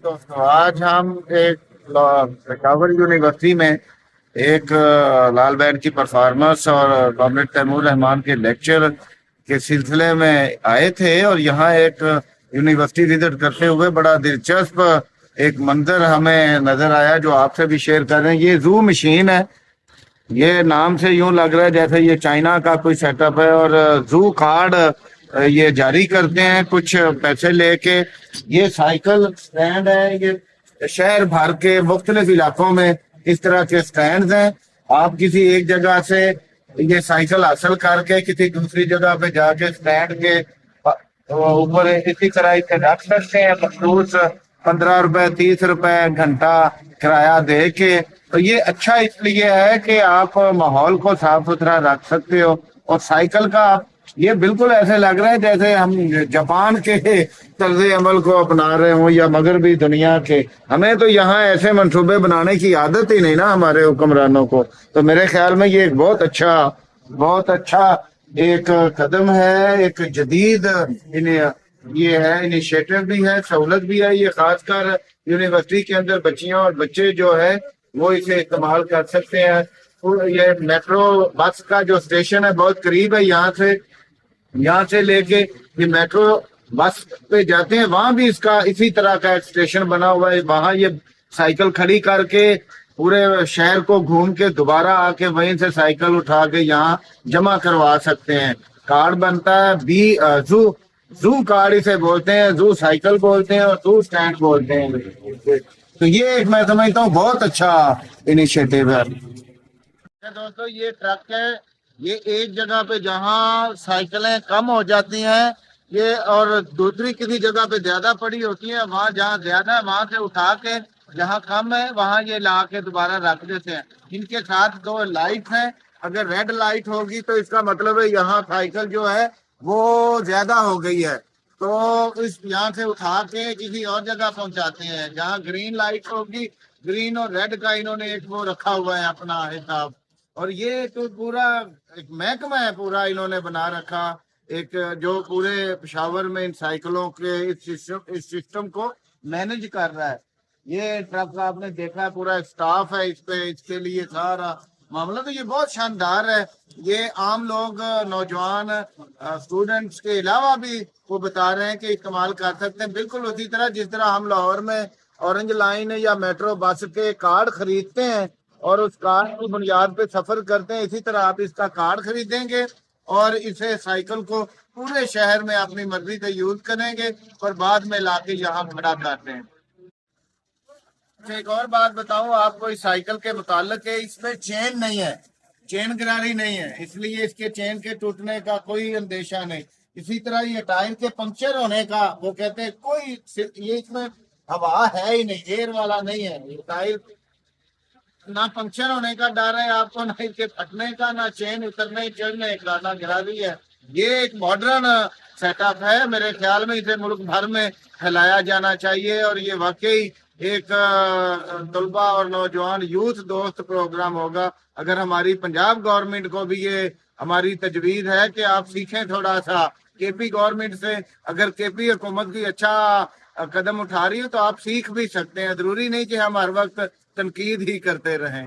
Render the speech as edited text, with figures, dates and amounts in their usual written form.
दोस्तों आज हम एक पेशावर यूनिवर्सिटी में एक लाल बैंड की परफॉर्मेंस और कॉमरेड तैमूर रहमान के लेक्चर के सिलसिले में आए थे। और यहाँ एक यूनिवर्सिटी विजिट करते हुए बड़ा दिलचस्प एक मंजर हमें नजर आया जो आपसे भी शेयर कर रहे हैं। ये जू मशीन है। ये नाम से यूं लग रहा है जैसे ये चाइना का कोई सेटअप है। और जू कार्ड ये जारी करते हैं कुछ पैसे लेके। ये साइकिल स्टैंड है। ये शहर भर के मुख्तलिफ इलाकों में इस तरह के स्टैंड हैं। आप किसी एक जगह से ये साइकिल हासिल करके किसी दूसरी जगह पे जाके स्टैंड के ऊपर इसी तरह इसे रख सकते हैं। मखसूस 15 रुपए 30 रुपए घंटा किराया दे के। तो ये अच्छा इसलिए है कि आप माहौल को साफ सुथरा रख सकते हो। और साइकिल का आप ये बिल्कुल ऐसे लग रहा है जैसे हम जापान के तर्ज अमल को अपना रहे हों या मगरबी दुनिया के। हमें तो यहाँ ऐसे मंसूबे बनाने की आदत ही नहीं ना हमारे हुक्मरानों को। तो मेरे ख्याल में ये एक बहुत अच्छा एक कदम है। एक जदीद ये है, इनिशिएटिव भी है, सहूलत भी है। ये खासकर यूनिवर्सिटी के अंदर बच्चियां और बच्चे जो है वो इसे इस्तेमाल कर सकते हैं। ये मेट्रो बस का जो स्टेशन है बहुत करीब है यहाँ से लेके ये मेट्रो बस पे जाते हैं वहां भी इसका इसी तरह का एक स्टेशन बना हुआ है। वहां ये साइकिल खड़ी करके पूरे शहर को घूम के दोबारा आके वहीं से साइकिल उठा के यहाँ जमा करवा सकते हैं। कार्ड बनता है जू जू कार्ड इसे बोलते हैं, जू साइकिल बोलते हैं और जू स्टैंड बोलते हैं। तो ये एक मैं समझता हूँ बहुत अच्छा इनिशिएटिव है। दोस्तों ये ट्रक है। ये एक जगह पे जहाँ साइकिलें कम हो जाती हैं ये और दूसरी किसी जगह पे ज्यादा पड़ी होती है, वहां जहाँ ज्यादा है वहां से उठा के जहाँ कम है वहां ये ला के दोबारा रख देते हैं। इनके साथ दो लाइट हैं। अगर रेड लाइट होगी तो इसका मतलब है यहाँ साइकिल जो है वो ज्यादा हो गई है। तो इस यहाँ से उठा के किसी और जगह पहुंचाते हैं। जहाँ ग्रीन लाइट होगी, ग्रीन और रेड का इन्होंने एक वो रखा हुआ है अपना हिसाब। और ये तो पूरा एक महकमा है पूरा इन्होंने बना रखा एक जो पूरे पेशावर में इन साइकिलों के इस सिस्टम को मैनेज कर रहा है। ये ट्रक आपने देखा है पूरा स्टाफ है इस पे, इसके लिए सारा मामला। तो ये बहुत शानदार है। ये आम लोग नौजवान स्टूडेंट्स के अलावा भी वो बता रहे हैं कि इस्तेमाल कर सकते हैं। बिल्कुल उसी तरह जिस तरह हम लाहौर में ऑरेंज लाइन या मेट्रो बस के कार्ड खरीदते हैं और उस कार्ड की बुनियाद पे सफर करते हैं, इसी तरह आप इसका कार्ड खरीदेंगे और इसे साइकिल को पूरे शहर में अपनी मर्जी से यूज करेंगे और बाद में लाके यहाँ खड़ा करते हैं। एक और बात बताऊं आपको इस साइकिल के मुतालिक है, इसमें चेन नहीं है, चेन गिरारी नहीं है, इसलिए इसके चेन के टूटने का कोई अंदेशा नहीं। इसी तरह ये टायर के पंक्चर होने का वो कहते हैं कोई ये इसमें हवा है ही नहीं, एयर वाला नहीं है। ये टायर ना पंक्चर होने का डर है आपको, ना इसके फटने का, ना चेन उतरने चढ़ने का, ना गिरावी है। ये एक मॉडर्न सेटअप है। मेरे ख्याल में इसे मुल्क भर में फैलाया जाना चाहिए और ये वाकई एक तलबा और नौजवान यूथ दोस्त प्रोग्राम होगा। अगर हमारी पंजाब गवर्नमेंट को भी ये हमारी तजवीज है कि आप सीखें थोड़ा सा केपी गवर्नमेंट से। अगर केपी हुकूमत भी अच्छा कदम उठा रही हो तो आप सीख भी सकते हैं। जरूरी नहीं कि हम हर वक्त तनकीद ही करते रहें।